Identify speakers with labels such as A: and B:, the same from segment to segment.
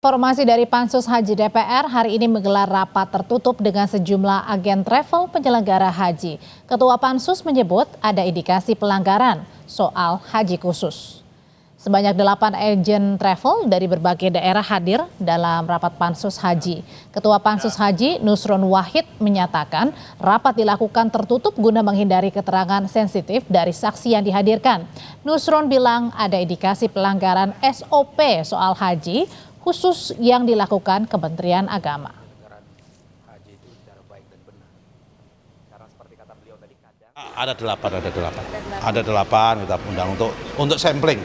A: Informasi dari Pansus Haji DPR hari ini menggelar rapat tertutup dengan sejumlah agen travel penyelenggara haji. Ketua Pansus menyebut ada indikasi pelanggaran soal haji khusus. Sebanyak 8 agen travel dari berbagai daerah hadir dalam rapat Pansus Haji. Ketua Pansus Haji Nusron Wahid menyatakan rapat dilakukan tertutup guna menghindari keterangan sensitif dari saksi yang dihadirkan. Nusron bilang ada indikasi pelanggaran SOP soal haji khusus yang dilakukan Kementerian Agama.
B: Ada delapan kita undang untuk sampling.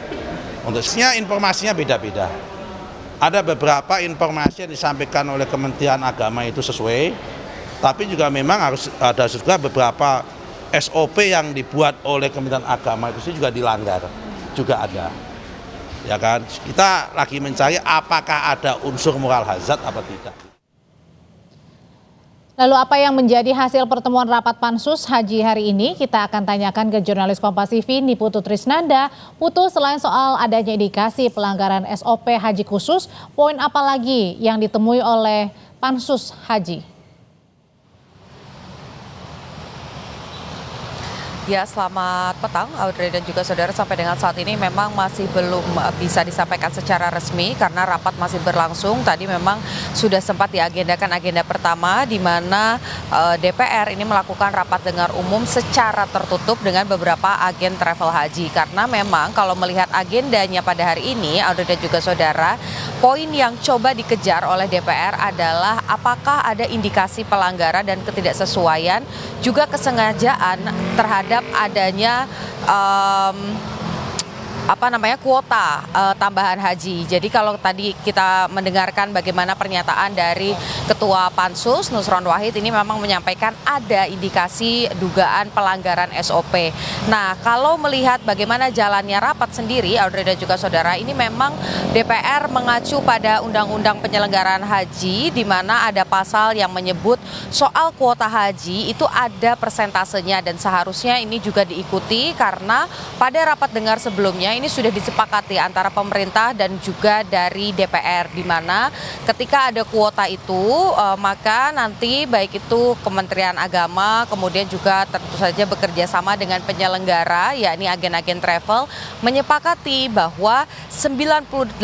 B: Untuknya informasinya beda-beda. Ada beberapa informasi yang disampaikan oleh Kementerian Agama itu sesuai, tapi juga memang harus ada juga beberapa SOP yang dibuat oleh Kementerian Agama itu juga dilanggar, juga ada. Ya kan, kita lagi mencari apakah ada unsur moral hazard apa tidak.
A: Lalu apa yang menjadi hasil pertemuan rapat Pansus Haji hari ini? Kita akan tanyakan ke jurnalis Kompas TV Niputu Trisnanda. Putu, selain soal adanya indikasi pelanggaran SOP haji khusus, poin apa lagi yang ditemui oleh Pansus Haji?
C: Ya, selamat petang Audrey dan juga saudara. Sampai dengan saat ini memang masih belum bisa disampaikan secara resmi karena rapat masih berlangsung. Tadi memang sudah sempat diagendakan agenda pertama di mana DPR ini melakukan rapat dengar umum secara tertutup dengan beberapa agen travel haji. Karena memang kalau melihat agendanya pada hari ini, Audrey dan juga saudara, poin yang coba dikejar oleh DPR adalah apakah ada indikasi pelanggaran dan ketidaksesuaian juga kesengajaan terhadap adanya kuota tambahan haji. Jadi kalau tadi kita mendengarkan bagaimana pernyataan dari Ketua Pansus Nusron Wahid ini memang menyampaikan ada indikasi dugaan pelanggaran SOP. Nah, kalau melihat bagaimana jalannya rapat sendiri, Audrey dan juga saudara, ini memang DPR mengacu pada Undang-Undang Penyelenggaraan Haji di mana ada pasal yang menyebut soal kuota haji itu ada persentasenya dan seharusnya ini juga diikuti karena pada rapat dengar sebelumnya ini sudah disepakati antara pemerintah dan juga dari DPR di mana ketika ada kuota itu maka nanti baik itu Kementerian Agama kemudian juga tentu saja bekerja sama dengan penyelenggara yakni agen-agen travel menyepakati bahwa 98%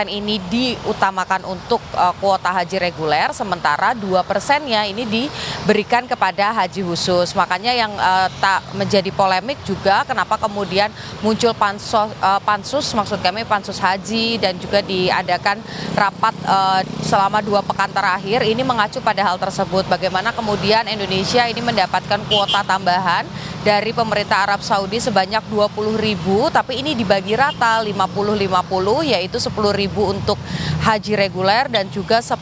C: ini diutamakan untuk kuota haji reguler sementara 2%-nya ini diberikan kepada haji khusus. Makanya yang tak menjadi polemik juga kenapa kemudian muncul Pansus Haji dan juga diadakan rapat selama 2 pekan terakhir ini mengacu pada hal tersebut. Bagaimana kemudian Indonesia ini mendapatkan kuota tambahan dari pemerintah Arab Saudi sebanyak 20.000 tapi ini dibagi rata 50-50 yaitu 10.000 untuk haji reguler dan juga 10.000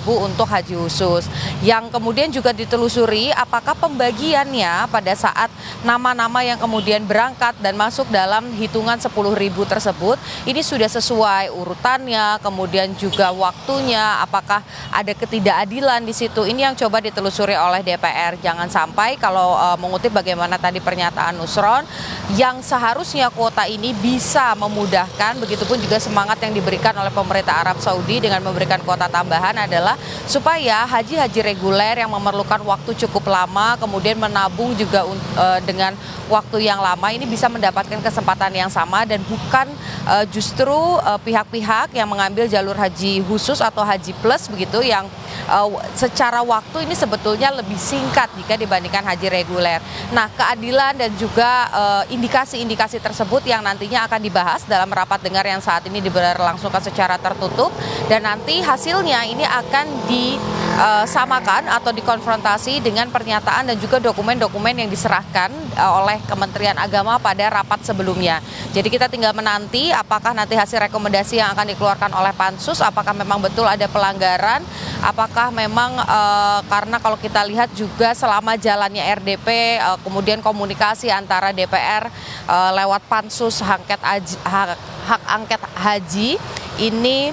C: untuk haji khusus. Yang kemudian juga ditelusuri apakah pembagiannya pada saat nama-nama yang kemudian berangkat dan masuk dalam hitungan 10.000 tersebut ini sudah sesuai urutannya, kemudian juga waktunya, apakah ada ketidakadilan di situ. Ini yang coba ditelusuri oleh DPR. Jangan sampai kalau mengutip bagaimana tadi pernyataan Nusron, yang seharusnya kuota ini bisa memudahkan, begitupun juga semangat yang diberikan oleh pemerintah Arab Saudi dengan memberikan kuota tambahan adalah supaya haji-haji reguler yang memerlukan waktu cukup lama, kemudian menabung juga dengan waktu yang lama ini bisa mendapatkan kesempatan yang sama dan bukan justru pihak-pihak yang mengambil jalur haji khusus atau haji plus begitu yang secara waktu ini sebetulnya lebih singkat jika dibandingkan haji reguler. Nah, keadilan dan juga indikasi-indikasi tersebut yang nantinya akan dibahas dalam rapat dengar yang saat ini diberlangsungkan secara tertutup dan nanti hasilnya ini akan disamakan atau dikonfrontasi dengan pernyataan dan juga dokumen-dokumen yang diserahkan oleh Kementerian Agama pada rapat sebelumnya. Jadi kita tinggal menanti apakah nanti hasil rekomendasi yang akan dikeluarkan oleh Pansus, apakah memang betul ada pelanggaran, apakah memang karena kalau kita lihat juga selama jalannya RDP, kemudian komunikasi antara DPR lewat Pansus hak angket haji ini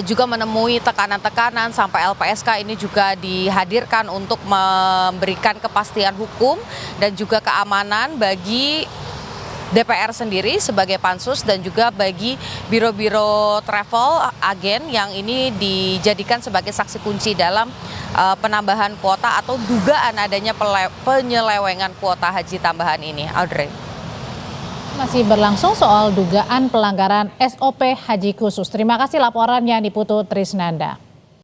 C: juga menemui tekanan-tekanan sampai LPSK ini juga dihadirkan untuk memberikan kepastian hukum dan juga keamanan bagi DPR sendiri sebagai pansus dan juga bagi biro-biro travel agen yang ini dijadikan sebagai saksi kunci dalam penambahan kuota atau dugaan adanya penyelewengan kuota haji tambahan ini. Audrey.
A: Masih berlangsung soal dugaan pelanggaran SOP Haji Khusus. Terima kasih laporannya Niputu Trisnanda.